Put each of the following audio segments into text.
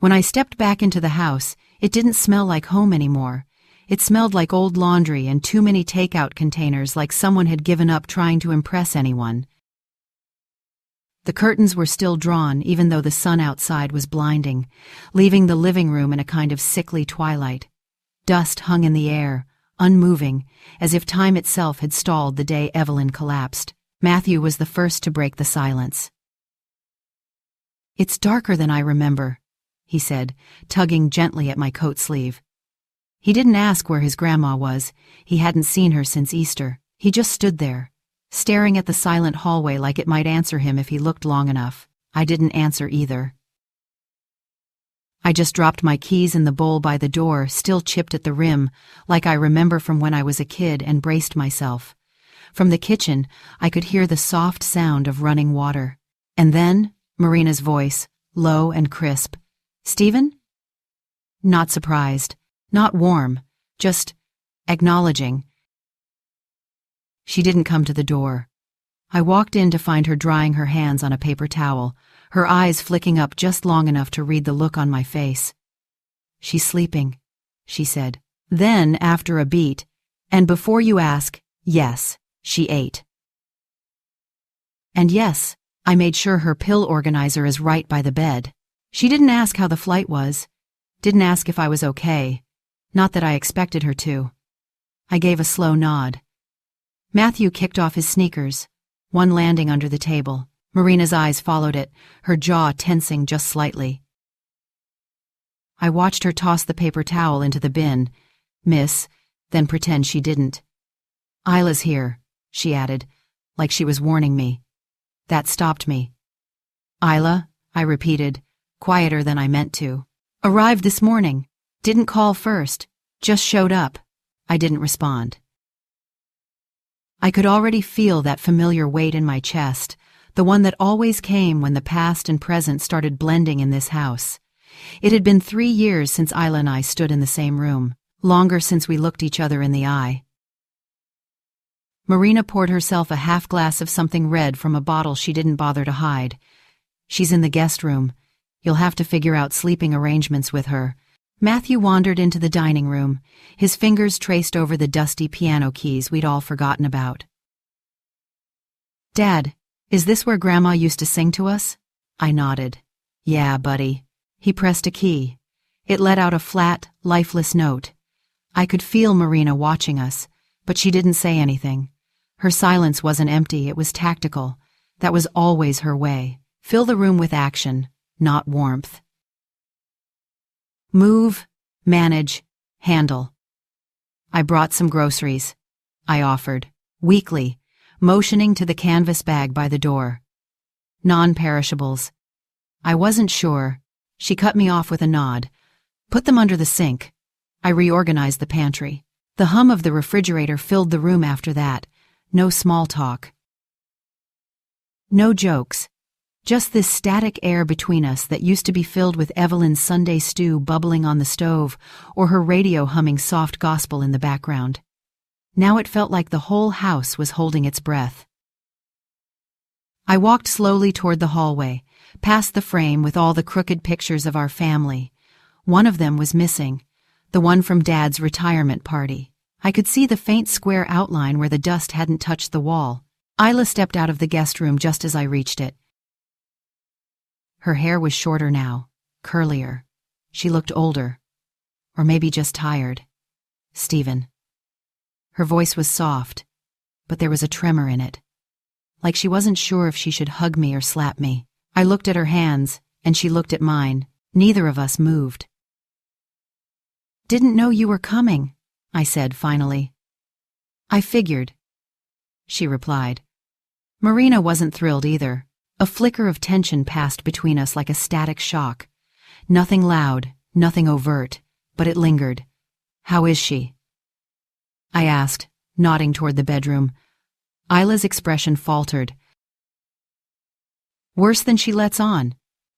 When I stepped back into the house, it didn't smell like home anymore. It smelled like old laundry and too many takeout containers, like someone had given up trying to impress anyone. The curtains were still drawn, even though the sun outside was blinding, leaving the living room in a kind of sickly twilight. Dust hung in the air, unmoving, as if time itself had stalled the day Evelyn collapsed. Matthew was the first to break the silence. "It's darker than I remember," he said, tugging gently at my coat sleeve. He didn't ask where his grandma was. He hadn't seen her since Easter. He just stood there, staring at the silent hallway like it might answer him if he looked long enough. I didn't answer either. I just dropped my keys in the bowl by the door, still chipped at the rim, like I remember from when I was a kid, and braced myself. From the kitchen, I could hear the soft sound of running water. And then, Marina's voice, low and crisp. "Stephen?" Not surprised, not warm, just acknowledging. She didn't come to the door. I walked in to find her drying her hands on a paper towel, her eyes flicking up just long enough to read the look on my face. "She's sleeping," she said. Then, after a beat, "And before you ask, yes, she ate. And yes, I made sure her pill organizer is right by the bed." She didn't ask how the flight was, didn't ask if I was okay, not that I expected her to. I gave a slow nod. Matthew kicked off his sneakers, one landing under the table. Marina's eyes followed it, her jaw tensing just slightly. I watched her toss the paper towel into the bin, miss, then pretend she didn't. "Isla's here," she added, like she was warning me. That stopped me. "Isla," I repeated, quieter than I meant to. "Arrived this morning. Didn't call first. Just showed up." I didn't respond. I could already feel that familiar weight in my chest, the one that always came when the past and present started blending in this house. It had been 3 years since Isla and I stood in the same room, longer since we looked each other in the eye. Marina poured herself a half glass of something red from a bottle she didn't bother to hide. "She's in the guest room. You'll have to figure out sleeping arrangements with her." Matthew wandered into the dining room, his fingers traced over the dusty piano keys we'd all forgotten about. "Dad, is this where Grandma used to sing to us?" I nodded. "Yeah, buddy." He pressed a key. It let out a flat, lifeless note. I could feel Marina watching us, but she didn't say anything. Her silence wasn't empty, it was tactical. That was always her way. Fill the room with action, not warmth. Move, manage, handle. "I brought some groceries," I offered, weakly, motioning to the canvas bag by the door. "Non-perishables." I wasn't sure. She cut me off with a nod. "Put them under the sink." I reorganized the pantry. The hum of the refrigerator filled the room after that. No small talk. No jokes. Just this static air between us that used to be filled with Evelyn's Sunday stew bubbling on the stove or her radio humming soft gospel in the background. Now it felt like the whole house was holding its breath. I walked slowly toward the hallway, past the frame with all the crooked pictures of our family. One of them was missing, the one from Dad's retirement party. I could see the faint square outline where the dust hadn't touched the wall. Isla stepped out of the guest room just as I reached it. Her hair was shorter now, curlier. She looked older. Or maybe just tired. "Stephen." Her voice was soft, but there was a tremor in it. Like she wasn't sure if she should hug me or slap me. I looked at her hands, and she looked at mine. Neither of us moved. "Didn't know you were coming," I said finally. "I figured," she replied. Marina wasn't thrilled either. A flicker of tension passed between us like a static shock. Nothing loud, nothing overt, but it lingered. "How is she?" I asked, nodding toward the bedroom. Isla's expression faltered. "Worse than she lets on.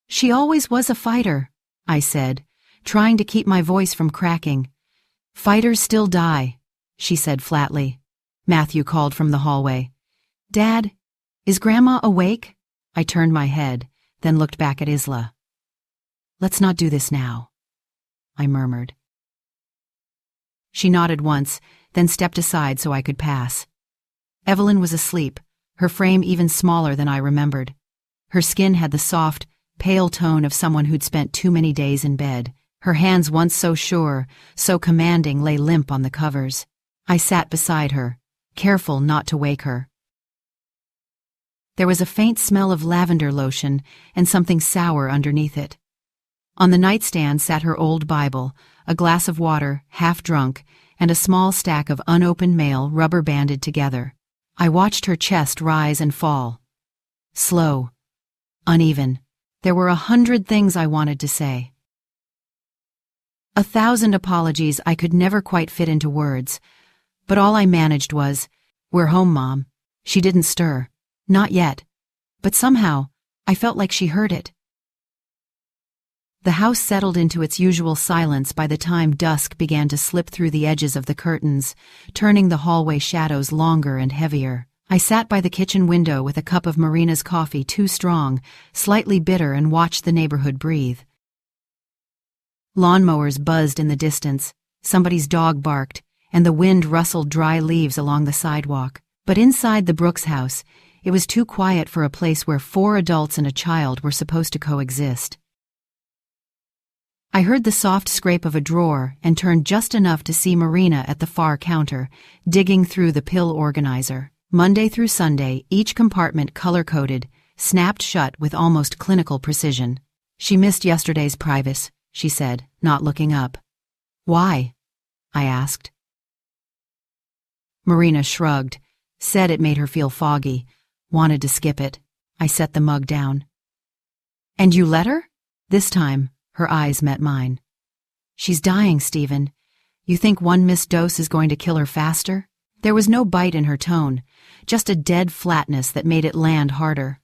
She always was a fighter," I said, trying to keep my voice from cracking. "Fighters still die," she said flatly. Matthew called from the hallway. "Dad, is Grandma awake?" I turned my head, then looked back at Isla. Let's not do this now, I murmured. She nodded once, then stepped aside so I could pass. Evelyn was asleep, her frame even smaller than I remembered. Her skin had the soft, pale tone of someone who'd spent too many days in bed. Her hands, once so sure, so commanding, lay limp on the covers. I sat beside her, careful not to wake her. There was a faint smell of lavender lotion and something sour underneath it. On the nightstand sat her old Bible, a glass of water, half drunk, and a small stack of unopened mail rubber-banded together. I watched her chest rise and fall. Slow, uneven. There were 100 things I wanted to say. 1,000 apologies I could never quite fit into words, but all I managed was, "We're home, Mom." She didn't stir. Not yet. But somehow, I felt like she heard it. The house settled into its usual silence by the time dusk began to slip through the edges of the curtains, turning the hallway shadows longer and heavier. I sat by the kitchen window with a cup of Marina's coffee too strong, slightly bitter, and watched the neighborhood breathe. Lawnmowers buzzed in the distance, somebody's dog barked, and the wind rustled dry leaves along the sidewalk. But inside the Brooks house, it was too quiet for a place where 4 adults and a child were supposed to coexist. I heard the soft scrape of a drawer and turned just enough to see Marina at the far counter, digging through the pill organizer. Monday through Sunday, each compartment color-coded, snapped shut with almost clinical precision. "She missed yesterday's privacy," she said, not looking up. "Why?" I asked. Marina shrugged, said it made her feel foggy, wanted to skip it. I set the mug down. "And you let her?" This time, her eyes met mine. "She's dying, Stephen. You think one missed dose is going to kill her faster?" There was no bite in her tone, just a dead flatness that made it land harder.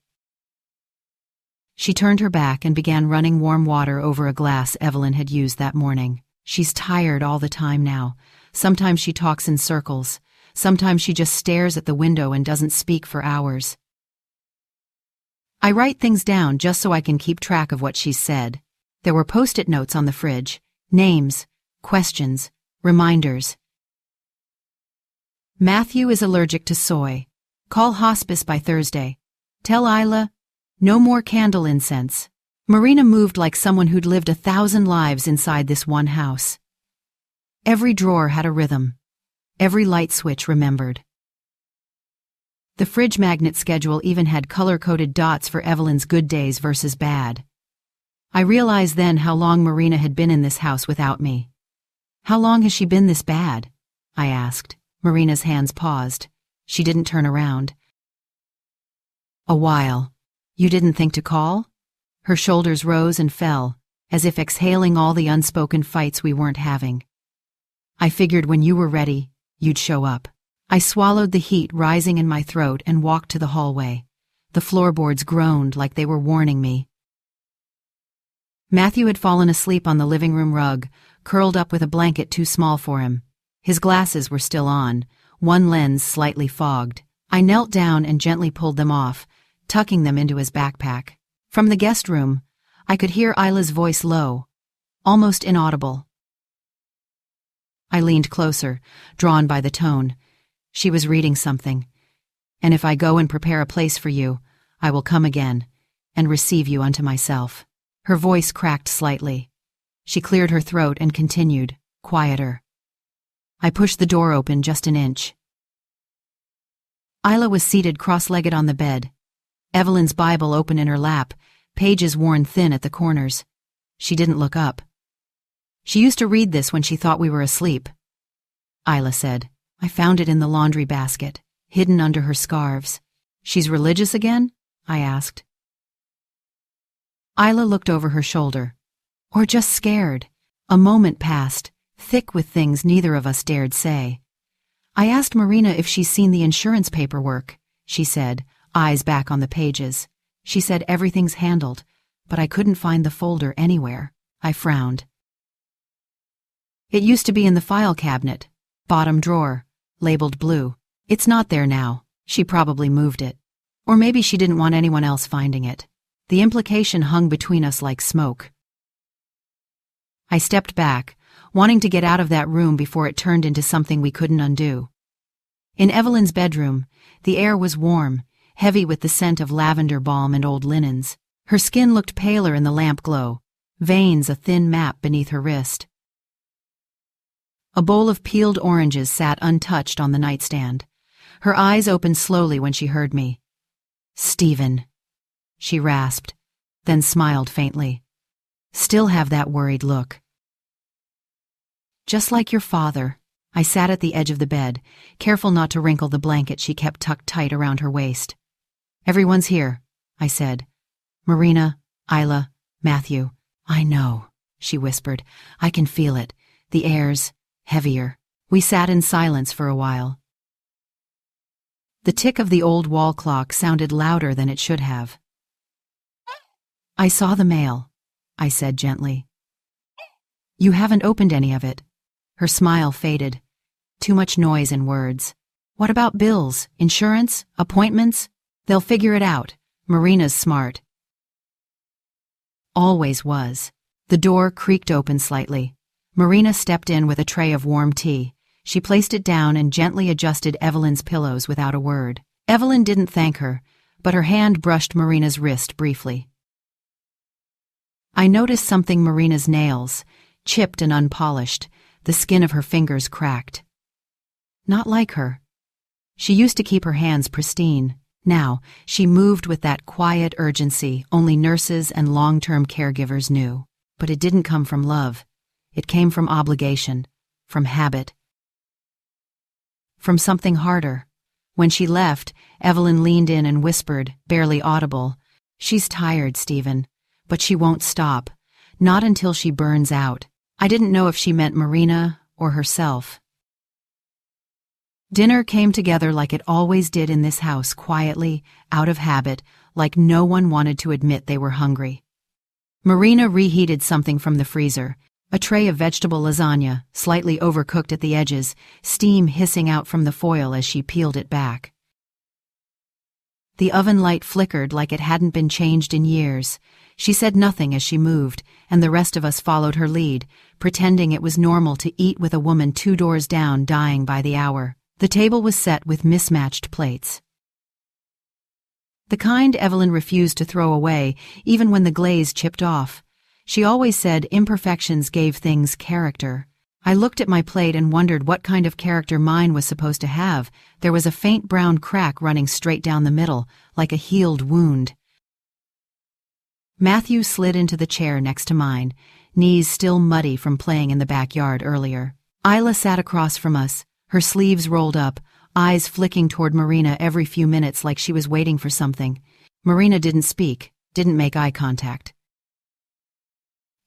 She turned her back and began running warm water over a glass Evelyn had used that morning. "She's tired all the time now. Sometimes she talks in circles. Sometimes she just stares at the window and doesn't speak for hours. I write things down just so I can keep track of what she's said. There were post-it notes on the fridge, names, questions, reminders. Matthew is allergic to soy. Call hospice by Thursday. Tell Isla, no more candle incense. Marina moved like someone who'd lived 1,000 lives inside this one house. Every drawer had a rhythm. Every light switch remembered. The fridge magnet schedule even had color-coded dots for Evelyn's good days versus bad. I realized then how long Marina had been in this house without me. "How long has she been this bad?" I asked. Marina's hands paused. She didn't turn around. "A while. You didn't think to call?" Her shoulders rose and fell, as if exhaling all the unspoken fights we weren't having. "I figured when you were ready, you'd show up." I swallowed the heat rising in my throat and walked to the hallway. The floorboards groaned like they were warning me. Matthew had fallen asleep on the living room rug, curled up with a blanket too small for him. His glasses were still on, one lens slightly fogged. I knelt down and gently pulled them off, tucking them into his backpack. From the guest room, I could hear Isla's voice low, almost inaudible. I leaned closer, drawn by the tone. She was reading something. "And if I go and prepare a place for you, I will come again, and receive you unto myself." Her voice cracked slightly. She cleared her throat and continued, quieter. I pushed the door open just an inch. Isla was seated cross-legged on the bed, Evelyn's Bible open in her lap, pages worn thin at the corners. She didn't look up. "She used to read this when she thought we were asleep," Isla said. "I found it in the laundry basket, hidden under her scarves." "She's religious again?" I asked. Isla looked over her shoulder. "Or just scared." A moment passed, thick with things neither of us dared say. "I asked Marina if she's seen the insurance paperwork," she said, eyes back on the pages. "She said everything's handled, but I couldn't find the folder anywhere." I frowned. "It used to be in the file cabinet, bottom drawer, labeled blue. It's not there now. She probably moved it. Or maybe she didn't want anyone else finding it." The implication hung between us like smoke. I stepped back, wanting to get out of that room before it turned into something we couldn't undo. In Evelyn's bedroom, the air was warm, heavy with the scent of lavender balm and old linens. Her skin looked paler in the lamp glow, veins a thin map beneath her wrist. A bowl of peeled oranges sat untouched on the nightstand. Her eyes opened slowly when she heard me. "Stephen," she rasped, then smiled faintly. "Still have that worried look." "Just like your father." I sat at the edge of the bed, careful not to wrinkle the blanket she kept tucked tight around her waist. "Everyone's here," I said. "Marina, Isla, Matthew." "I know," she whispered. "I can feel it. The air's heavier." We sat in silence for a while. The tick of the old wall clock sounded louder than it should have. "I saw the mail," I said gently. "You haven't opened any of it." Her smile faded. Too much noise in words. "What about bills, insurance, appointments? They'll figure it out. Marina's smart." Always was. The door creaked open slightly. Marina stepped in with a tray of warm tea. She placed it down and gently adjusted Evelyn's pillows without a word. Evelyn didn't thank her, but her hand brushed Marina's wrist briefly. I noticed something: Marina's nails, chipped and unpolished, the skin of her fingers cracked. Not like her. She used to keep her hands pristine. Now, she moved with that quiet urgency only nurses and long-term caregivers knew. But it didn't come from love. It came from obligation, from habit, from something harder. When she left, Evelyn leaned in and whispered, barely audible, "She's tired, Stephen, but she won't stop. Not until she burns out." I didn't know if she meant Marina or herself. Dinner came together like it always did in this house, quietly, out of habit, like no one wanted to admit they were hungry. Marina reheated something from the freezer, a tray of vegetable lasagna, slightly overcooked at the edges, steam hissing out from the foil as she peeled it back. The oven light flickered like it hadn't been changed in years. She said nothing as she moved, and the rest of us followed her lead, pretending it was normal to eat with a woman 2 doors down dying by the hour. The table was set with mismatched plates. The kind Evelyn refused to throw away, even when the glaze chipped off. She always said imperfections gave things character. I looked at my plate and wondered what kind of character mine was supposed to have. There was a faint brown crack running straight down the middle, like a healed wound. Matthew slid into the chair next to mine, knees still muddy from playing in the backyard earlier. Isla sat across from us, her sleeves rolled up, eyes flicking toward Marina every few minutes like she was waiting for something. Marina didn't speak, didn't make eye contact.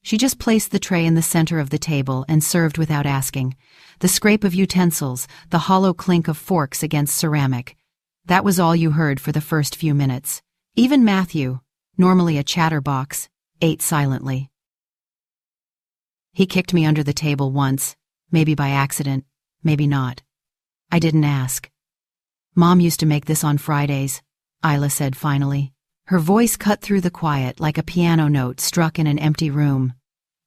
She just placed the tray in the center of the table and served without asking. The scrape of utensils, the hollow clink of forks against ceramic. That was all you heard for the first few minutes. Even Matthew, normally a chatterbox, ate silently. He kicked me under the table once, maybe by accident, maybe not. I didn't ask. "Mom used to make this on Fridays," Isla said finally. Her voice cut through the quiet like a piano note struck in an empty room.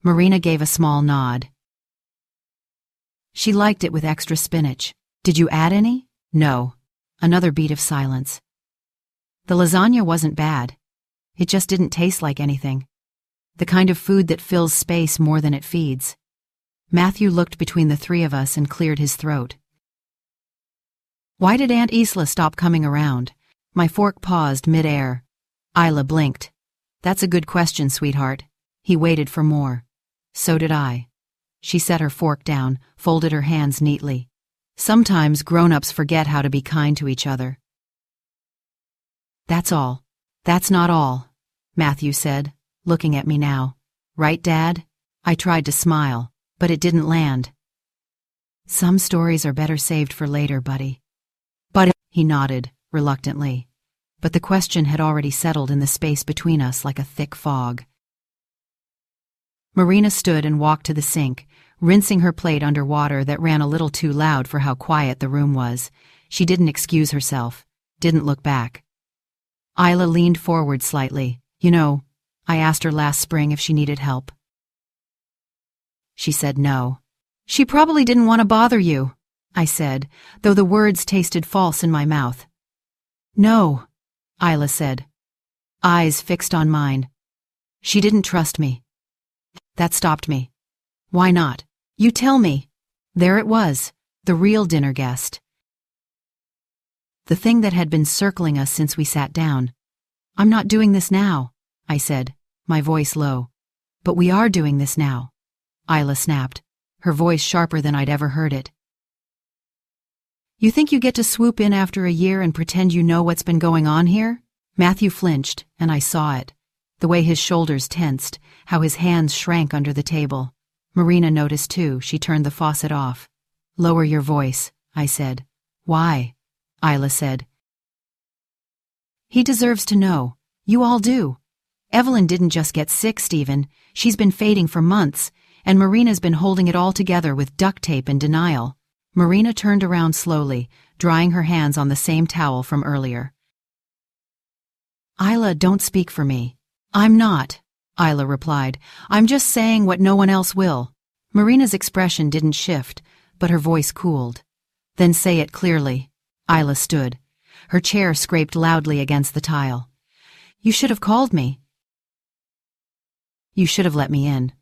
Marina gave a small nod. "She liked it with extra spinach. Did you add any?" "No." Another beat of silence. "The lasagna wasn't bad. It just didn't taste like anything. The kind of food that fills space more than it feeds." Matthew looked between the three of us and cleared his throat. "Why did Aunt Isla stop coming around?" My fork paused mid-air. Isla blinked. "That's a good question, sweetheart." He waited for more. So did I. She set her fork down, folded her hands neatly. "Sometimes grown-ups forget how to be kind to each other." "That's all." "That's not all," Matthew said, looking at me now. "Right, Dad?" I tried to smile, but it didn't land. "Some stories are better saved for later, buddy." "But," he nodded, reluctantly. But the question had already settled in the space between us like a thick fog. Marina stood and walked to the sink, rinsing her plate under water that ran a little too loud for how quiet the room was. She didn't excuse herself, didn't look back. Isla leaned forward slightly. "You know, I asked her last spring if she needed help." She said no. She probably didn't want to bother you, I said, though the words tasted false in my mouth. No, Isla said, eyes fixed on mine. She didn't trust me. That stopped me. Why not? You tell me. There it was, the real dinner guest. The thing that had been circling us since we sat down. I'm not doing this now, I said, my voice low. But we are doing this now, Isla snapped, her voice sharper than I'd ever heard it. You think you get to swoop in after a year and pretend you know what's been going on here? Matthew flinched, and I saw it. The way his shoulders tensed, how his hands shrank under the table. Marina noticed too. She turned the faucet off. Lower your voice, I said. Why? Isla said. He deserves to know. You all do. Evelyn didn't just get sick, Stephen. She's been fading for months, and Marina's been holding it all together with duct tape and denial. Marina turned around slowly, drying her hands on the same towel from earlier. Isla, don't speak for me. I'm not, Isla replied. I'm just saying what no one else will. Marina's expression didn't shift, but her voice cooled. Then say it clearly. Isla stood. Her chair scraped loudly against the tile. You should have called me. You should have let me in.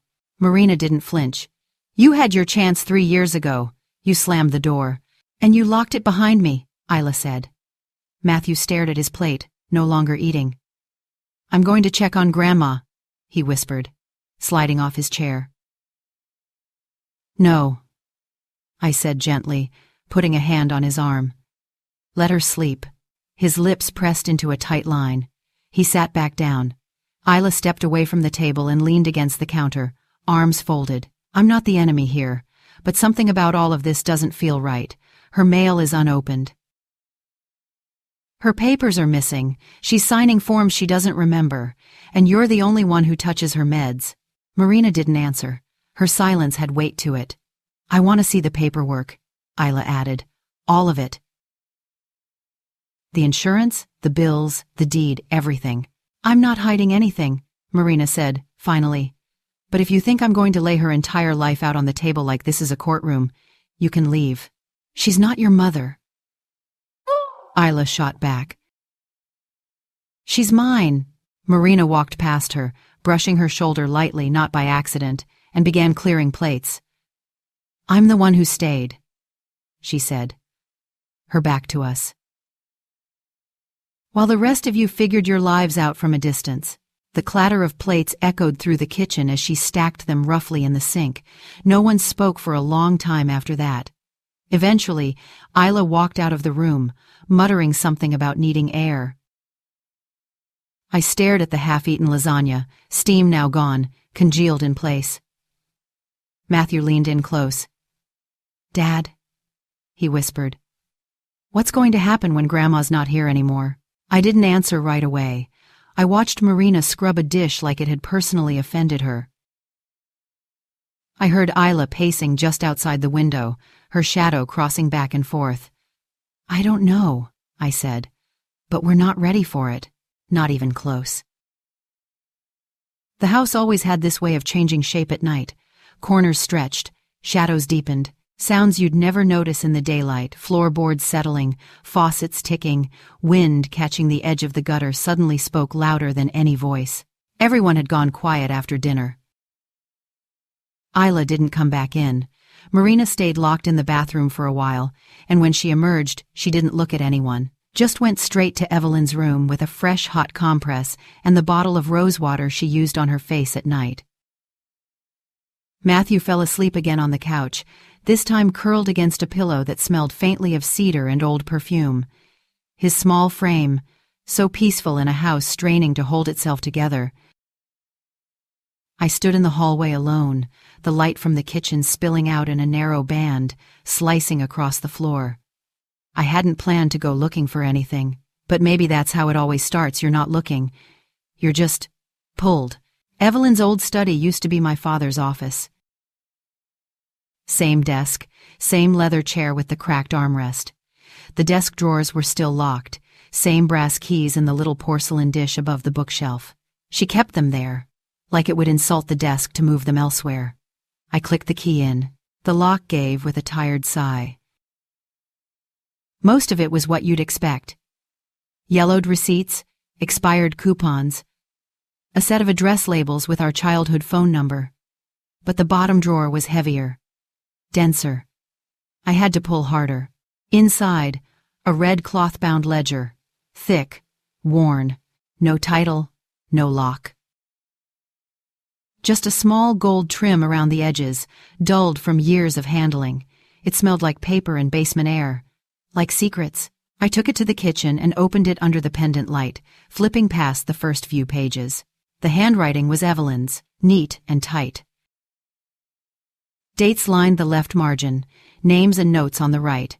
Marina didn't flinch. You had your chance 3 years ago. You slammed the door. And you locked it behind me, Isla said. Matthew stared at his plate, no longer eating. I'm going to check on Grandma, he whispered, sliding off his chair. No, I said gently, putting a hand on his arm. Let her sleep. His lips pressed into a tight line. He sat back down. Isla stepped away from the table and leaned against the counter, arms folded. I'm not the enemy here, but something about all of this doesn't feel right. Her mail is unopened. Her papers are missing. She's signing forms she doesn't remember, and you're the only one who touches her meds. Marina didn't answer. Her silence had weight to it. I want to see the paperwork, Isla added. All of it. The insurance, the bills, the deed, everything. I'm not hiding anything, Marina said, finally. But if you think I'm going to lay her entire life out on the table like this is a courtroom, you can leave. She's not your mother. Isla shot back. She's mine. Marina walked past her, brushing her shoulder lightly, not by accident, and began clearing plates. I'm the one who stayed, she said, her back to us. While the rest of you figured your lives out from a distance, the clatter of plates echoed through the kitchen as she stacked them roughly in the sink. No one spoke for a long time after that. Eventually, Isla walked out of the room, muttering something about needing air. I stared at the half-eaten lasagna, steam now gone, congealed in place. Matthew leaned in close. Dad, he whispered. What's going to happen when Grandma's not here anymore? I didn't answer right away. I watched Marina scrub a dish like it had personally offended her. I heard Isla pacing just outside the window, her shadow crossing back and forth. I don't know, I said, but we're not ready for it, not even close. The house always had this way of changing shape at night. Corners stretched, shadows deepened, sounds you'd never notice in the daylight, floorboards settling, faucets ticking, wind catching the edge of the gutter suddenly spoke louder than any voice. Everyone had gone quiet after dinner. Isla didn't come back in. Marina stayed locked in the bathroom for a while, and when she emerged, she didn't look at anyone, just went straight to Evelyn's room with a fresh hot compress and the bottle of rose water she used on her face at night. Matthew fell asleep again on the couch, this time curled against a pillow that smelled faintly of cedar and old perfume. His small frame, so peaceful in a house straining to hold itself together. I stood in the hallway alone, the light from the kitchen spilling out in a narrow band, slicing across the floor. I hadn't planned to go looking for anything, but maybe that's how it always starts. You're not looking. You're just pulled. Evelyn's old study used to be my father's office. Same desk, same leather chair with the cracked armrest. The desk drawers were still locked, same brass keys in the little porcelain dish above the bookshelf. She kept them there, like it would insult the desk to move them elsewhere. I clicked the key in. The lock gave with a tired sigh. Most of it was what you'd expect. Yellowed receipts, expired coupons, a set of address labels with our childhood phone number. But the bottom drawer was heavier, denser. I had to pull harder. Inside, a red cloth-bound ledger, thick, worn, no title, no lock. Just a small gold trim around the edges, dulled from years of handling. It smelled like paper and basement air, like secrets. I took it to the kitchen and opened it under the pendant light, flipping past the first few pages. The handwriting was Evelyn's, neat and tight. Dates lined the left margin, names and notes on the right.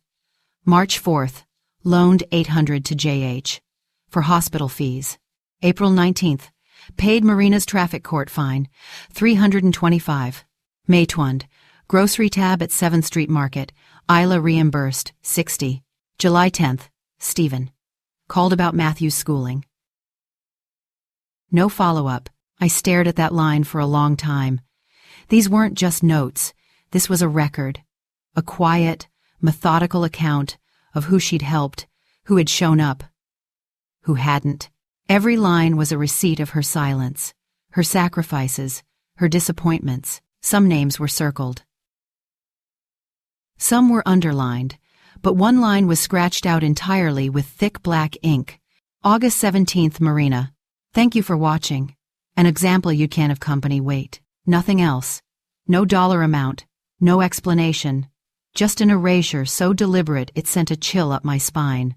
March 4th, loaned $800 to JH for hospital fees. April 19th, paid Marina's traffic court fine, $325. May 20th, grocery tab at 7th Street Market, Isla reimbursed, $60. July 10th, Stephen. Called about Matthew's schooling. No follow-up. I stared at that line for a long time. These weren't just notes. This was a record. A quiet, methodical account of who she'd helped, who had shown up, who hadn't. Every line was a receipt of her silence, her sacrifices, her disappointments. Some names were circled. Some were underlined, but one line was scratched out entirely with thick black ink. August 17th, Marina. Thank you for watching. An example you can of company weight. Nothing else. No dollar amount. No explanation. Just an erasure so deliberate it sent a chill up my spine.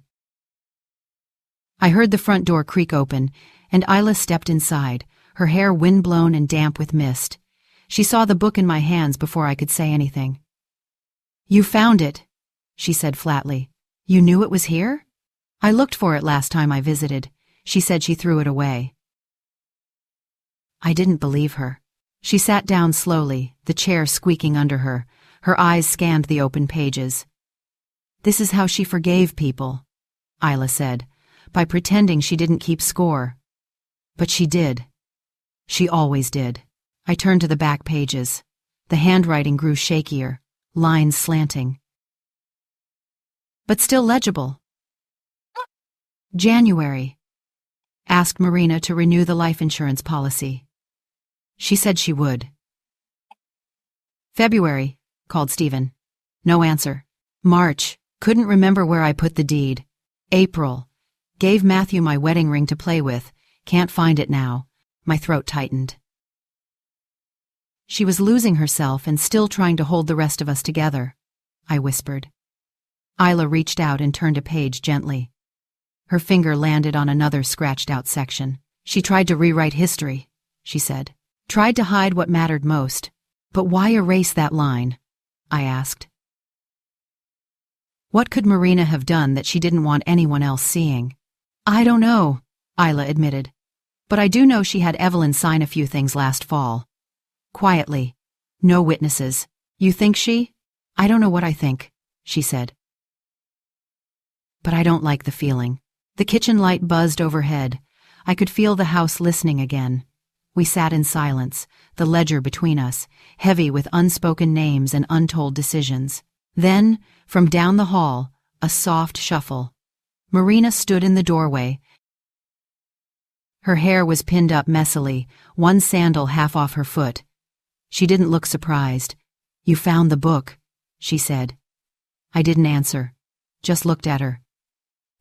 I heard the front door creak open, and Isla stepped inside, her hair windblown and damp with mist. She saw the book in my hands before I could say anything. "You found it," she said flatly. "You knew it was here?" "I looked for it last time I visited." She said she threw it away. I didn't believe her. She sat down slowly, the chair squeaking under her. Her eyes scanned the open pages. "This is how she forgave people," Isla said, "by pretending she didn't keep score. But she did. She always did." I turned to the back pages. The handwriting grew shakier, lines slanting. But still legible. January. Asked Marina to renew the life insurance policy. She said she would. February, called Stephen. No answer. March, couldn't remember where I put the deed. April, gave Matthew my wedding ring to play with, can't find it now. My throat tightened. She was losing herself and still trying to hold the rest of us together, I whispered. Isla reached out and turned a page gently. Her finger landed on another scratched-out section. She tried to rewrite history, she said. Tried to hide what mattered most. But why erase that line? I asked. What could Marina have done that she didn't want anyone else seeing? I don't know, Isla admitted. But I do know she had Evelyn sign a few things last fall. Quietly. No witnesses. You think she? I don't know what I think, she said. But I don't like the feeling. The kitchen light buzzed overhead. I could feel the house listening again. We sat in silence, the ledger between us, heavy with unspoken names and untold decisions. Then, from down the hall, a soft shuffle. Marina stood in the doorway. Her hair was pinned up messily, one sandal half off her foot. She didn't look surprised. You found the book, she said. I didn't answer, just looked at her.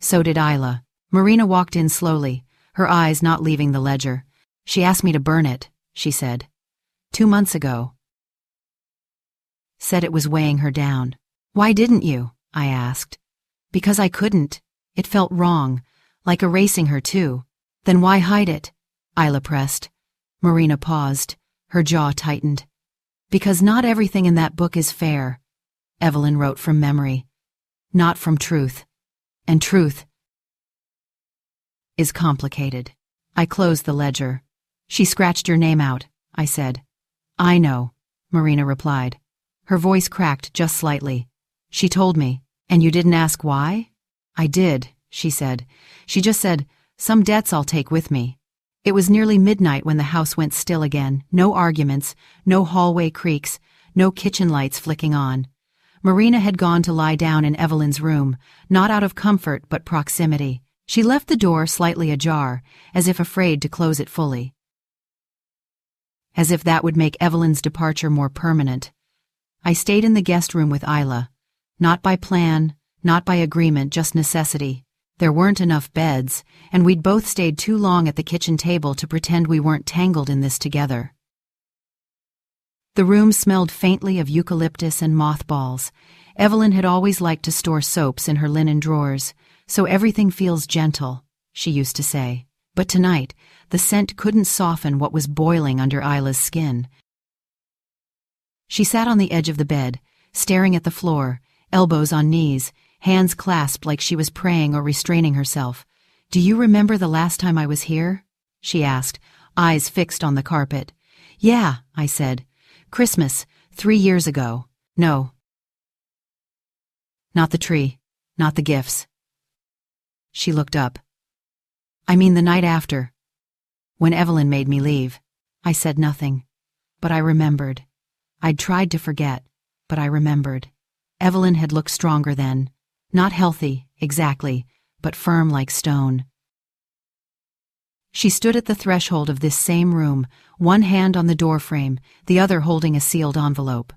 So did Isla. Marina walked in slowly, her eyes not leaving the ledger. She asked me to burn it, she said. 2 months ago. Said it was weighing her down. Why didn't you? I asked. Because I couldn't. It felt wrong, like erasing her too. Then why hide it? Isla pressed. Marina paused, her jaw tightened. Because not everything in that book is fair, Evelyn wrote from memory. Not from truth. And truth is complicated. I closed the ledger. She scratched your name out, I said. I know, Marina replied. Her voice cracked just slightly. She told me. And you didn't ask why? I did, she said. She just said, some debts I'll take with me. It was nearly midnight when the house went still again. No arguments, no hallway creaks, no kitchen lights flicking on. Marina had gone to lie down in Evelyn's room, not out of comfort but proximity. She left the door slightly ajar, as if afraid to close it fully. As if that would make Evelyn's departure more permanent. I stayed in the guest room with Isla. Not by plan, not by agreement, just necessity. There weren't enough beds, and we'd both stayed too long at the kitchen table to pretend we weren't tangled in this together. The room smelled faintly of eucalyptus and mothballs. Evelyn had always liked to store soaps in her linen drawers, so everything feels gentle, she used to say. But tonight, the scent couldn't soften what was boiling under Isla's skin. She sat on the edge of the bed, staring at the floor, elbows on knees, hands clasped like she was praying or restraining herself. "Do you remember the last time I was here?" she asked, eyes fixed on the carpet. "Yeah," I said. "Christmas, 3 years ago." "No. Not the tree, not the gifts." She looked up. "I mean the night after. When Evelyn made me leave." I said nothing, but I remembered. I'd tried to forget, but I remembered. Evelyn had looked stronger then. Not healthy, exactly, but firm like stone. She stood at the threshold of this same room, one hand on the doorframe, the other holding a sealed envelope.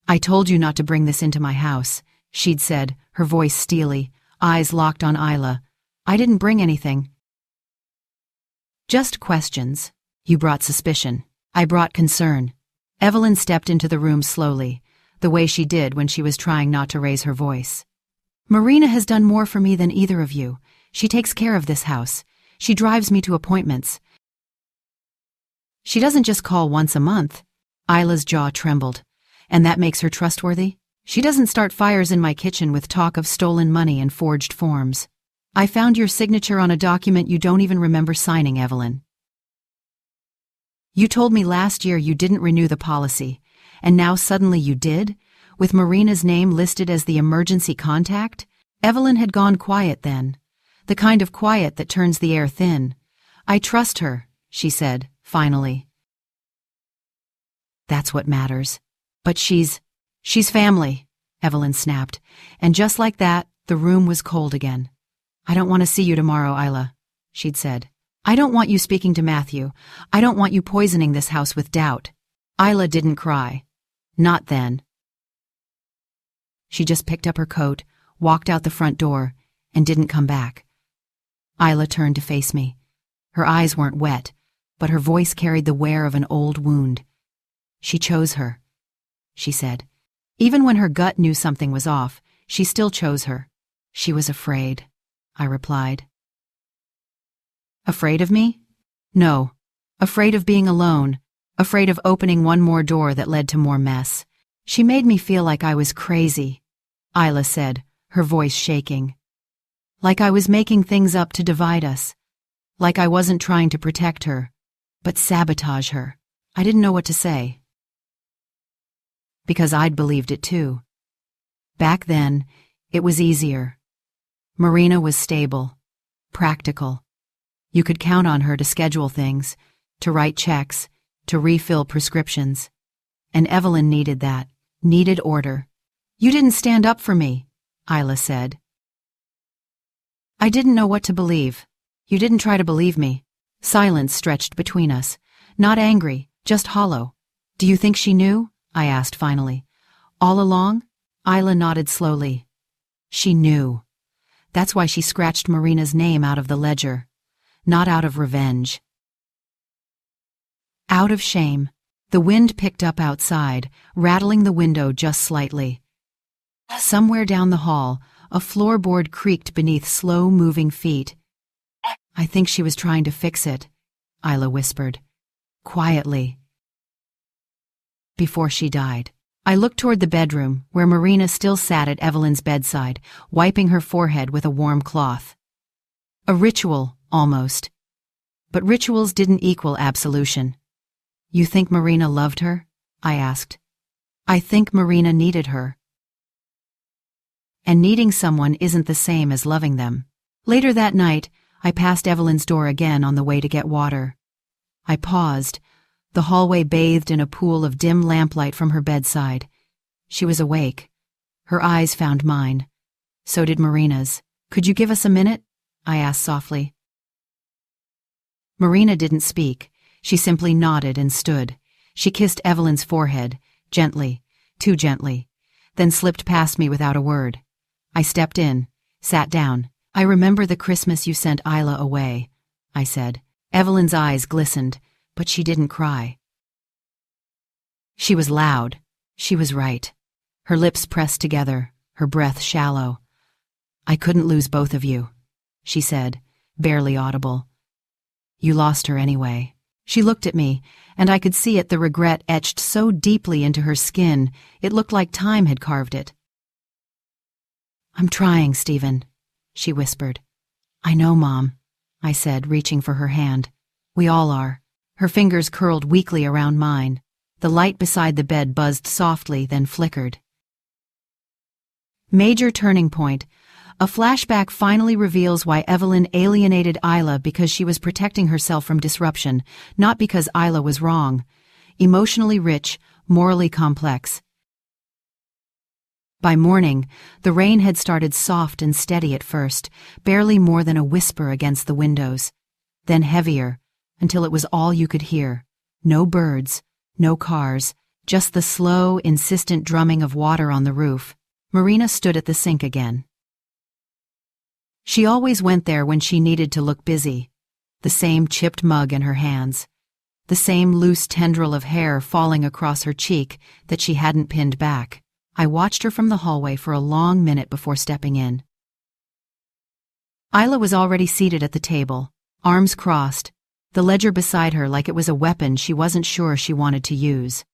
"I told you not to bring this into my house," she'd said, her voice steely, eyes locked on Isla. "I didn't bring anything. Just questions. You brought suspicion. I brought concern." Evelyn stepped into the room slowly, the way she did when she was trying not to raise her voice. "Marina has done more for me than either of you. She takes care of this house. She drives me to appointments. She doesn't just call once a month." Isla's jaw trembled. "And that makes her trustworthy? She doesn't start fires in my kitchen with talk of stolen money and forged forms. I found your signature on a document you don't even remember signing, Evelyn. You told me last year you didn't renew the policy, and now suddenly you did, with Marina's name listed as the emergency contact?" Evelyn had gone quiet then, the kind of quiet that turns the air thin. "I trust her," she said, finally. "That's what matters. But she's family," Evelyn snapped, and just like that, the room was cold again. "I don't want to see you tomorrow, Isla," she'd said. "I don't want you speaking to Matthew. I don't want you poisoning this house with doubt." Isla didn't cry. Not then. She just picked up her coat, walked out the front door, and didn't come back. Isla turned to face me. Her eyes weren't wet, but her voice carried the wear of an old wound. "She chose her," she said. Even when her gut knew something was off, she still chose her. "She was afraid," I replied. "Afraid of me?" "No. Afraid of being alone. Afraid of opening one more door that led to more mess. She made me feel like I was crazy," Isla said, her voice shaking. "Like I was making things up to divide us. Like I wasn't trying to protect her, but sabotage her." I didn't know what to say. Because I'd believed it too. Back then, it was easier. Marina was stable, practical. You could count on her to schedule things, to write checks, to refill prescriptions. And Evelyn needed that, needed order. "You didn't stand up for me," Isla said. I didn't know what to believe. "You didn't try to believe me." Silence stretched between us, not angry, just hollow. "Do you think she knew?" I asked finally. "All along?" Isla nodded slowly. "She knew. That's why she scratched Marina's name out of the ledger. Not out of revenge. Out of shame." The wind picked up outside, rattling the window just slightly. Somewhere down the hall, a floorboard creaked beneath slow-moving feet. "I think she was trying to fix it," Isla whispered, quietly. "Before she died." I looked toward the bedroom, where Marina still sat at Evelyn's bedside, wiping her forehead with a warm cloth. A ritual, almost. But rituals didn't equal absolution. "You think Marina loved her?" I asked. "I think Marina needed her. And needing someone isn't the same as loving them." Later that night, I passed Evelyn's door again on the way to get water. I paused, The hallway bathed in a pool of dim lamplight from her bedside. She was awake. Her eyes found mine. So did Marina's. "Could you give us a minute?" I asked softly. Marina didn't speak. She simply nodded and stood. She kissed Evelyn's forehead, gently, too gently, then slipped past me without a word. I stepped in, sat down. "I remember the Christmas you sent Isla away," I said. Evelyn's eyes glistened, but she didn't cry. She was loud. She was right. Her lips pressed together, her breath shallow. "I couldn't lose both of you," she said, barely audible. "You lost her anyway." She looked at me, and I could see it, the regret etched so deeply into her skin, it looked like time had carved it. "I'm trying, Stephen," she whispered. "I know, Mom," I said, reaching for her hand. "We all are." Her fingers curled weakly around mine. The light beside the bed buzzed softly, then flickered. Major turning point. A flashback finally reveals why Evelyn alienated Isla, because she was protecting herself from disruption, not because Isla was wrong. Emotionally rich, morally complex. By morning, the rain had started soft and steady at first, barely more than a whisper against the windows. Then heavier, until it was all you could hear. No birds, no cars, just the slow, insistent drumming of water on the roof. Marina stood at the sink again. She always went there when she needed to look busy. The same chipped mug in her hands. The same loose tendril of hair falling across her cheek that she hadn't pinned back. I watched her from the hallway for a long minute before stepping in. Isla was already seated at the table, arms crossed, the ledger beside her like it was a weapon she wasn't sure she wanted to use.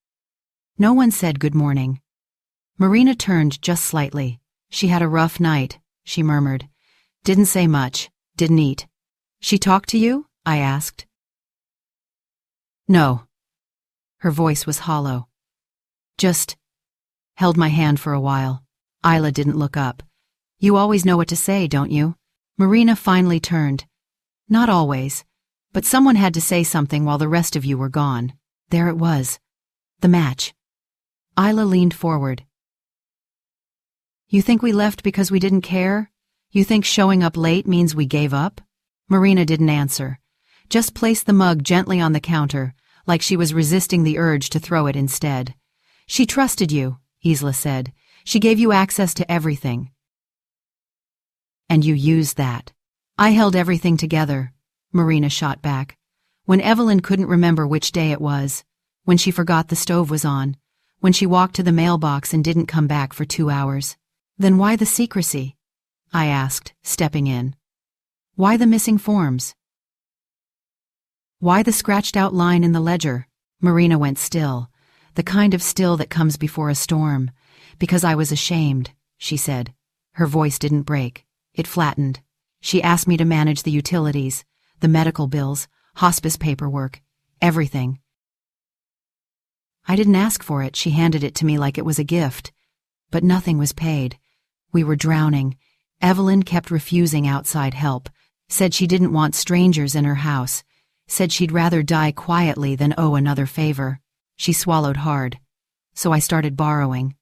No one said good morning. Marina turned just slightly. "She had a rough night," she murmured. "Didn't say much, didn't eat." "She talked to you?" I asked. "No." Her voice was hollow. "Just held my hand for a while." Isla didn't look up. "You always know what to say, don't you?" Marina finally turned. "Not always, but someone had to say something while the rest of you were gone." There it was. The match. Isla leaned forward. "You think we left because we didn't care? You think showing up late means we gave up?" Marina didn't answer. Just placed the mug gently on the counter, like she was resisting the urge to throw it instead. "She trusted you," Isla said. "She gave you access to everything. And you used that." "I held everything together," Marina shot back. "When Evelyn couldn't remember which day it was, when she forgot the stove was on, when she walked to the mailbox and didn't come back for 2 hours. Then why the secrecy?" I asked, stepping in. "Why the missing forms? Why the scratched out line in the ledger?" Marina went still, the kind of still that comes before a storm. "Because I was ashamed," she said. Her voice didn't break. It flattened. "She asked me to manage the utilities, the medical bills, hospice paperwork, everything. I didn't ask for it. She handed it to me like it was a gift. But nothing was paid. We were drowning. Evelyn kept refusing outside help, said she didn't want strangers in her house, said she'd rather die quietly than owe another favor." She swallowed hard. "So I started borrowing.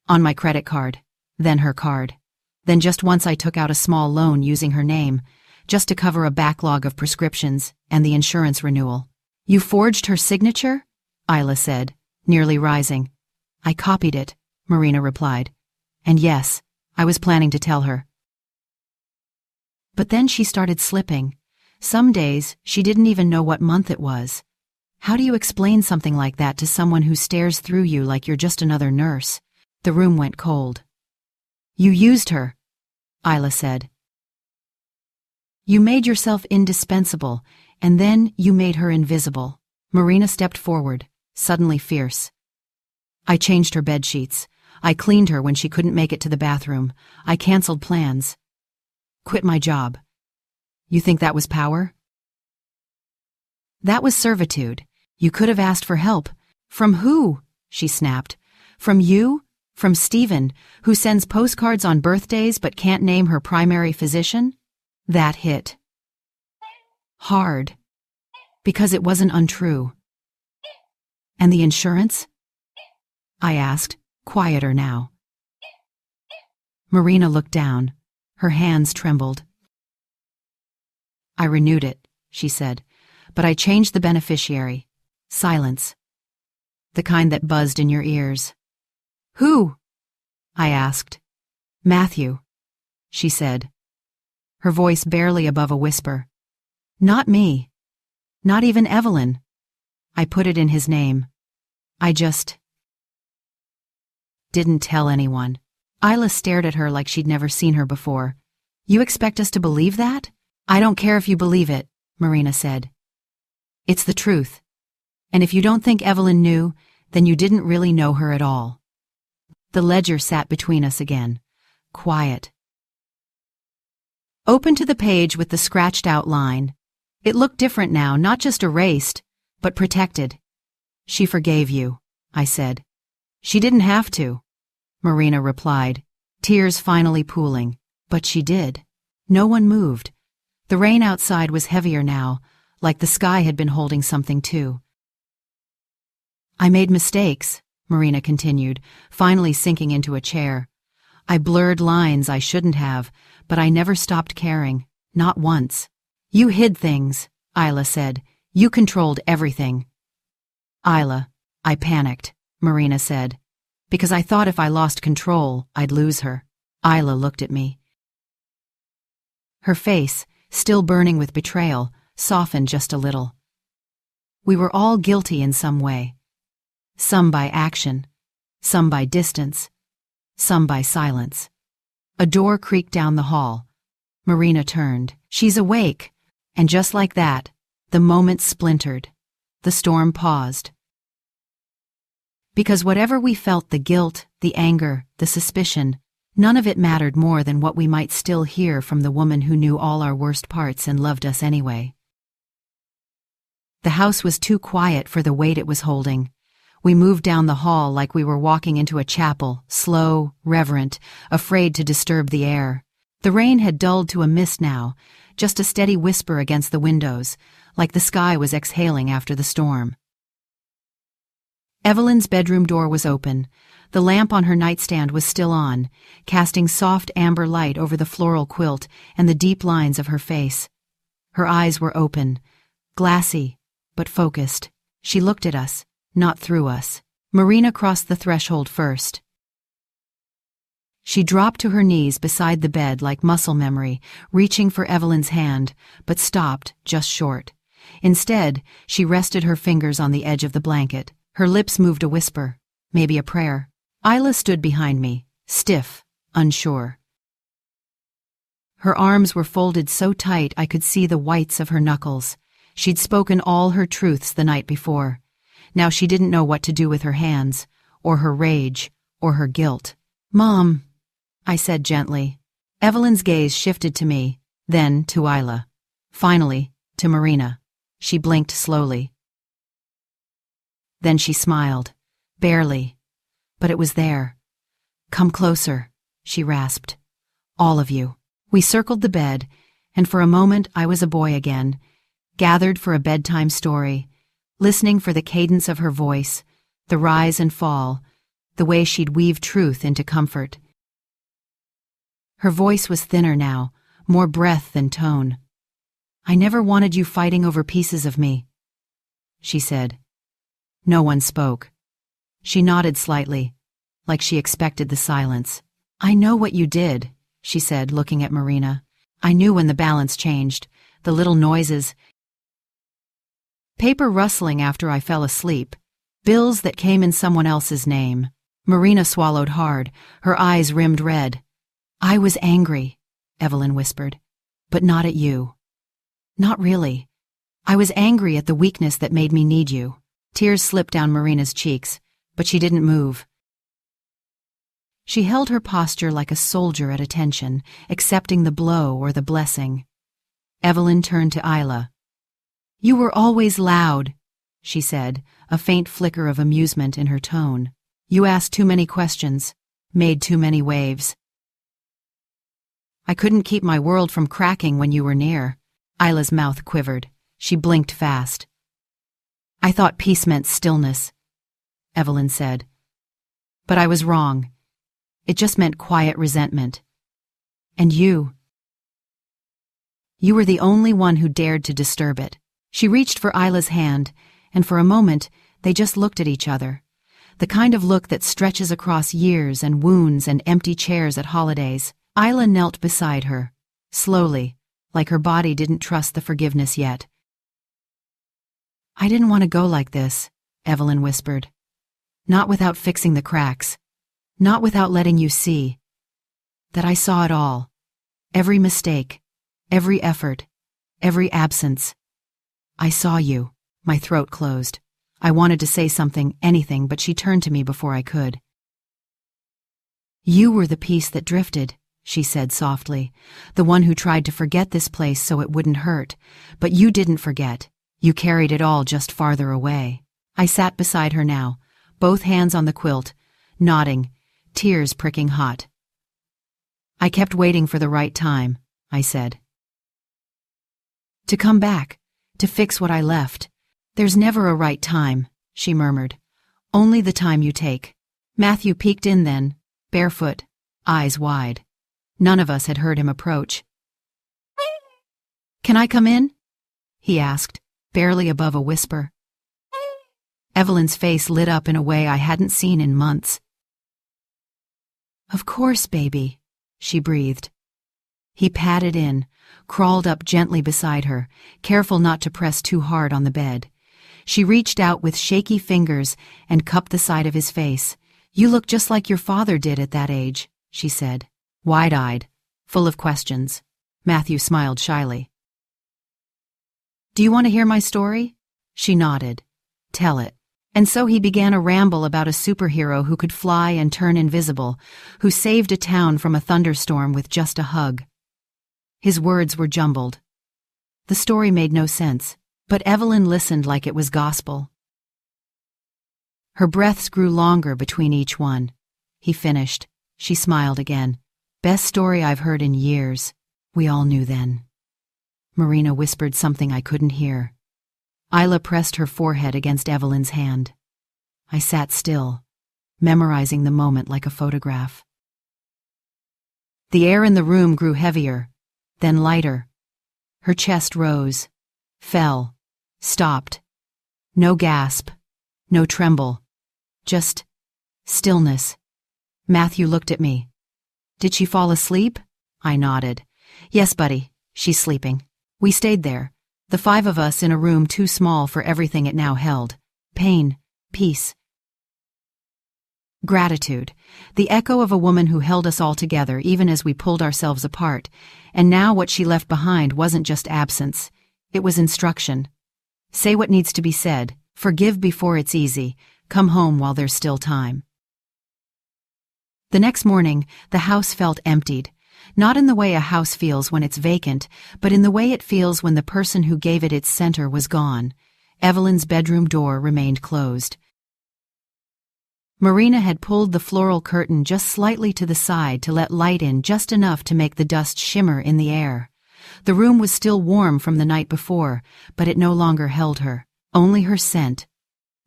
On my credit card, then her card. Then just once I took out a small loan using her name, just to cover a backlog of prescriptions and the insurance renewal." "You forged her signature?" Isla said, nearly rising. "I copied it," Marina replied. "And yes, I was planning to tell her." But then she started slipping. Some days, she didn't even know what month it was. How do you explain something like that to someone who stares through you like you're just another nurse? The room went cold. "You used her," Isla said. "You made yourself indispensable, and then you made her invisible." Marina stepped forward, suddenly fierce. "I changed her bed sheets. I cleaned her when she couldn't make it to the bathroom. I canceled plans. Quit my job. You think that was power?" "That was servitude. You could have asked for help." "From who?" she snapped. "From you? From Stephen, who sends postcards on birthdays but can't name her primary physician?" That hit hard. Because it wasn't untrue. And the insurance? I asked, quieter now. Marina looked down. Her hands trembled. I renewed it, she said, but I changed the beneficiary. Silence. The kind that buzzed in your ears. Who? I asked. Matthew, she said, her voice barely above a whisper. Not me. Not even Evelyn. I put it in his name. I just didn't tell anyone. Isla stared at her like she'd never seen her before. You expect us to believe that? I don't care if you believe it, Marina said. It's the truth. And if you don't think Evelyn knew, then you didn't really know her at all. The ledger sat between us again, quiet. Open to the page with the scratched out line. It looked different now, not just erased, but protected. She forgave you, I said. She didn't have to, Marina replied, tears finally pooling. But she did. No one moved. The rain outside was heavier now, like the sky had been holding something too. I made mistakes, Marina continued, finally sinking into a chair. I blurred lines I shouldn't have, but I never stopped caring, not once. You hid things, Isla said. You controlled everything. Isla, I panicked, Marina said, because I thought if I lost control, I'd lose her. Isla looked at me. Her face, still burning with betrayal, softened just a little. We were all guilty in some way. Some by action, some by distance, some by silence. A door creaked down the hall. Marina turned. She's awake. And just like that, the moment splintered. The storm paused. Because whatever we felt, the guilt, the anger, the suspicion, none of it mattered more than what we might still hear from the woman who knew all our worst parts and loved us anyway. The house was too quiet for the weight it was holding. We moved down the hall like we were walking into a chapel, slow, reverent, afraid to disturb the air. The rain had dulled to a mist now, just a steady whisper against the windows, like the sky was exhaling after the storm. Evelyn's bedroom door was open. The lamp on her nightstand was still on, casting soft amber light over the floral quilt and the deep lines of her face. Her eyes were open, glassy, but focused. She looked at us, not through us. Marina crossed the threshold first. She dropped to her knees beside the bed like muscle memory, reaching for Evelyn's hand, but stopped just short. Instead, she rested her fingers on the edge of the blanket. Her lips moved a whisper, maybe a prayer. Isla stood behind me, stiff, unsure. Her arms were folded so tight I could see the whites of her knuckles. She'd spoken all her truths the night before. Now she didn't know what to do with her hands, or her rage, or her guilt. "Mom," I said gently. Evelyn's gaze shifted to me, then to Isla. Finally, to Marina. She blinked slowly. Then she smiled, barely, but it was there. "Come closer," she rasped. "All of you." We circled the bed, and for a moment I was a boy again, gathered for a bedtime story, listening for the cadence of her voice, the rise and fall, the way she'd weave truth into comfort. Her voice was thinner now, more breath than tone. "I never wanted you fighting over pieces of me," she said. No one spoke. She nodded slightly, like she expected the silence. "I know what you did," she said, looking at Marina. "I knew when the balance changed, the little noises, paper rustling after I fell asleep, bills that came in someone else's name." Marina swallowed hard, her eyes rimmed red. "I was angry," Evelyn whispered, "but not at you." "Not really. I was angry at the weakness that made me need you." Tears slipped down Marina's cheeks, but she didn't move. She held her posture like a soldier at attention, accepting the blow or the blessing. Evelyn turned to Isla. "You were always loud," she said, a faint flicker of amusement in her tone. "You asked too many questions, made too many waves. I couldn't keep my world from cracking when you were near." Isla's mouth quivered. She blinked fast. I thought peace meant stillness, Evelyn said. But I was wrong. It just meant quiet resentment. And you were the only one who dared to disturb it. She reached for Isla's hand, and for a moment, they just looked at each other. The kind of look that stretches across years and wounds and empty chairs at holidays. Isla knelt beside her, slowly, like her body didn't trust the forgiveness yet. I didn't want to go like this, Evelyn whispered. Not without fixing the cracks. Not without letting you see. That I saw it all. Every mistake. Every effort. Every absence. I saw you. My throat closed. I wanted to say something, anything, but she turned to me before I could. You were the piece that drifted, she said softly, the one who tried to forget this place so it wouldn't hurt. But you didn't forget. You carried it all just farther away. I sat beside her now, both hands on the quilt, nodding, tears pricking hot. I kept waiting for the right time, I said. To come back, to fix what I left. There's never a right time, she murmured. Only the time you take. Matthew peeked in then, barefoot, eyes wide. None of us had heard him approach. Can I come in? He asked, barely above a whisper. Evelyn's face lit up in a way I hadn't seen in months. Of course, baby, she breathed. He padded in, crawled up gently beside her, careful not to press too hard on the bed. She reached out with shaky fingers and cupped the side of his face. You look just like your father did at that age, she said, wide-eyed, full of questions. Matthew smiled shyly. Do you want to hear my story? She nodded. Tell it. And so he began a ramble about a superhero who could fly and turn invisible, who saved a town from a thunderstorm with just a hug. His words were jumbled. The story made no sense, but Evelyn listened like it was gospel. Her breaths grew longer between each one. He finished. She smiled again. Best story I've heard in years. We all knew then. Marina whispered something I couldn't hear. Isla pressed her forehead against Evelyn's hand. I sat still, memorizing the moment like a photograph. The air in the room grew heavier, then lighter. Her chest rose, fell, stopped. No gasp, no tremble, just stillness. Matthew looked at me. Did she fall asleep? I nodded. Yes, buddy, she's sleeping. We stayed there, the five of us in a room too small for everything it now held. Pain, peace, gratitude, the echo of a woman who held us all together even as we pulled ourselves apart. And now what she left behind wasn't just absence, it was instruction. Say what needs to be said, forgive before it's easy, come home while there's still time. The next morning, the house felt emptied. Not in the way a house feels when it's vacant, but in the way it feels when the person who gave it its center was gone. Evelyn's bedroom door remained closed. Marina had pulled the floral curtain just slightly to the side to let light in just enough to make the dust shimmer in the air. The room was still warm from the night before, but it no longer held her. Only her scent.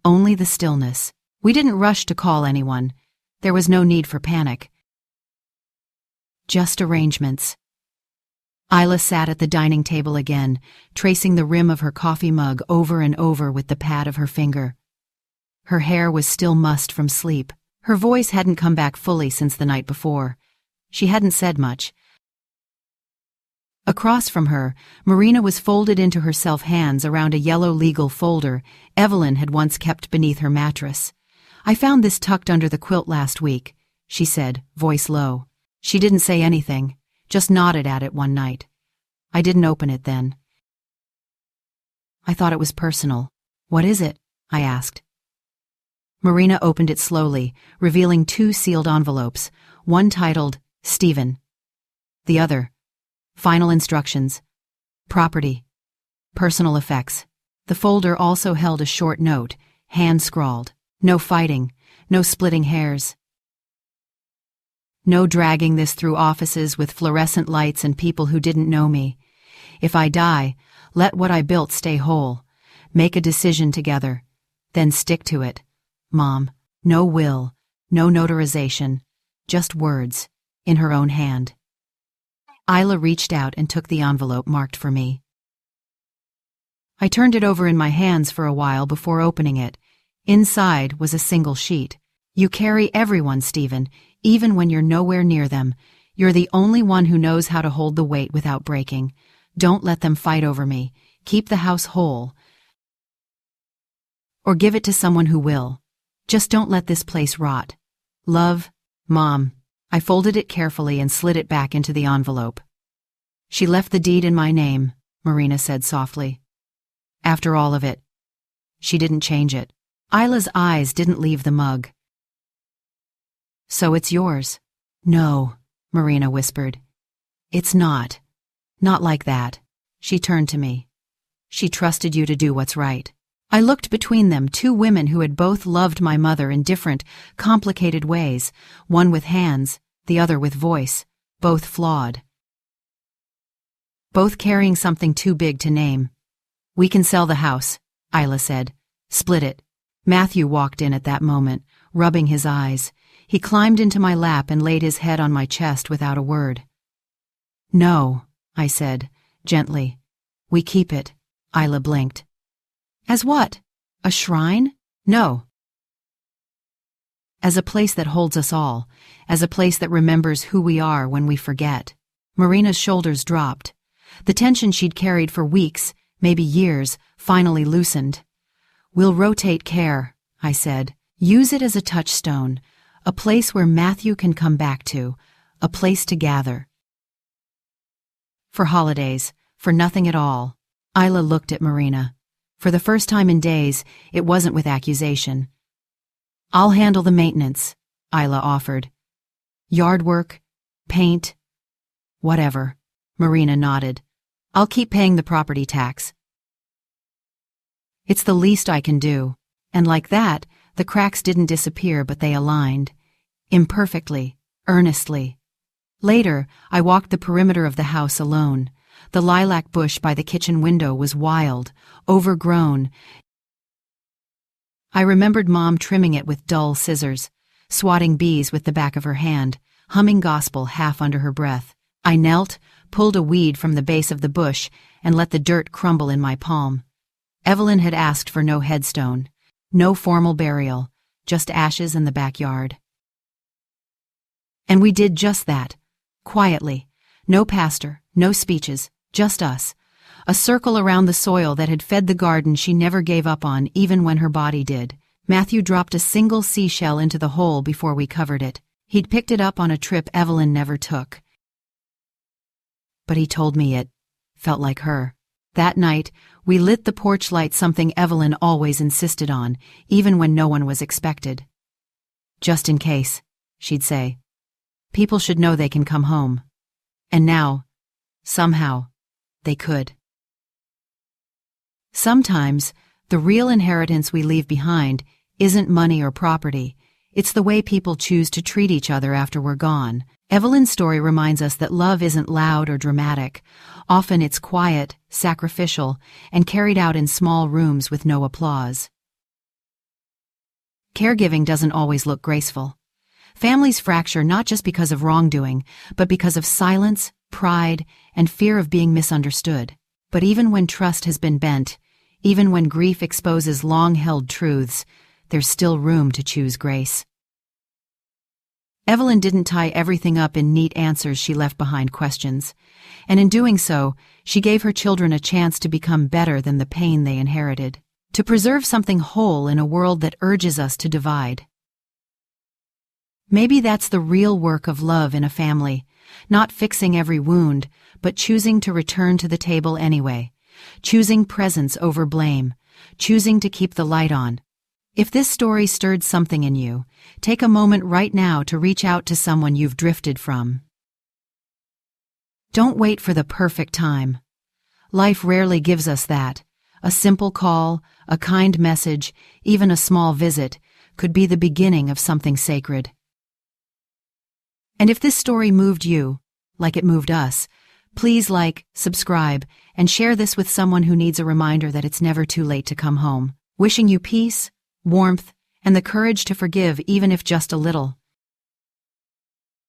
Only the stillness. We didn't rush to call anyone. There was no need for panic. Just arrangements. Isla sat at the dining table again, tracing the rim of her coffee mug over and over with the pad of her finger. Her hair was still mussed from sleep. Her voice hadn't come back fully since the night before. She hadn't said much. Across from her, Marina was folded into herself, hands around a yellow legal folder Evelyn had once kept beneath her mattress. I found this tucked under the quilt last week, she said, voice low. She didn't say anything, just nodded at it one night. I didn't open it then. I thought it was personal. What is it? I asked. Marina opened it slowly, revealing 2 sealed envelopes, one titled, Stephen. The other, Final Instructions. Property. Personal effects. The folder also held a short note, hand-scrawled. No fighting, no splitting hairs. No dragging this through offices with fluorescent lights and people who didn't know me. If I die, let what I built stay whole. Make a decision together. Then stick to it. Mom, no will, no notarization, just words, in her own hand. Isla reached out and took the envelope marked for me. I turned it over in my hands for a while before opening it. Inside was a single sheet. You carry everyone, Stephen, even when you're nowhere near them. You're the only one who knows how to hold the weight without breaking. Don't let them fight over me. Keep the house whole. Or give it to someone who will. Just don't let this place rot. Love, Mom. I folded it carefully and slid it back into the envelope. She left the deed in my name, Marina said softly. After all of it. She didn't change it. Isla's eyes didn't leave the mug. So it's yours? No, Marina whispered. It's not. Not like that. She turned to me. She trusted you to do what's right. I looked between them, two women who had both loved my mother in different, complicated ways, one with hands, the other with voice, both flawed. Both carrying something too big to name. We can sell the house, Isla said. Split it. Matthew walked in at that moment, rubbing his eyes. He climbed into my lap and laid his head on my chest without a word. No, I said, gently. We keep it. Isla blinked. As what? A shrine? No. As a place that holds us all, as a place that remembers who we are when we forget. Marina's shoulders dropped. The tension she'd carried for weeks, maybe years, finally loosened. We'll rotate care, I said. Use it as a touchstone, a place where Matthew can come back to, a place to gather. For holidays, for nothing at all. Isla looked at Marina. For the first time in days, it wasn't with accusation. I'll handle the maintenance, Isla offered. Yard work, paint, whatever. Marina nodded. I'll keep paying the property tax. It's the least I can do. And like that, the cracks didn't disappear, but they aligned. Imperfectly, earnestly. Later, I walked the perimeter of the house alone. The lilac bush by the kitchen window was wild, overgrown. I remembered Mom trimming it with dull scissors, swatting bees with the back of her hand, humming gospel half under her breath. I knelt, pulled a weed from the base of the bush, and let the dirt crumble in my palm. Evelyn had asked for no headstone, no formal burial, just ashes in the backyard. And we did just that, quietly. No pastor, no speeches, just us. A circle around the soil that had fed the garden she never gave up on, even when her body did. Matthew dropped a single seashell into the hole before we covered it. He'd picked it up on a trip Evelyn never took. But he told me it felt like her. That night, we lit the porch light, something Evelyn always insisted on, even when no one was expected. Just in case, she'd say. People should know they can come home. And now, somehow, they could. Sometimes, the real inheritance we leave behind isn't money or property. It's the way people choose to treat each other after we're gone. Evelyn's story reminds us that love isn't loud or dramatic. Often it's quiet, sacrificial, and carried out in small rooms with no applause. Caregiving doesn't always look graceful. Families fracture not just because of wrongdoing, but because of silence, pride, and fear of being misunderstood. But even when trust has been bent, even when grief exposes long-held truths, there's still room to choose grace. Evelyn didn't tie everything up in neat answers. She left behind questions. And in doing so, she gave her children a chance to become better than the pain they inherited. To preserve something whole in a world that urges us to divide. Maybe that's the real work of love in a family. Not fixing every wound, but choosing to return to the table anyway. Choosing presence over blame. Choosing to keep the light on. If this story stirred something in you, take a moment right now to reach out to someone you've drifted from. Don't wait for the perfect time. Life rarely gives us that. A simple call, a kind message, even a small visit, could be the beginning of something sacred. And if this story moved you, like it moved us, Please like, subscribe, and share this with someone who needs a reminder that it's never too late to come home. Wishing you peace, warmth, and the courage to forgive even if just a little.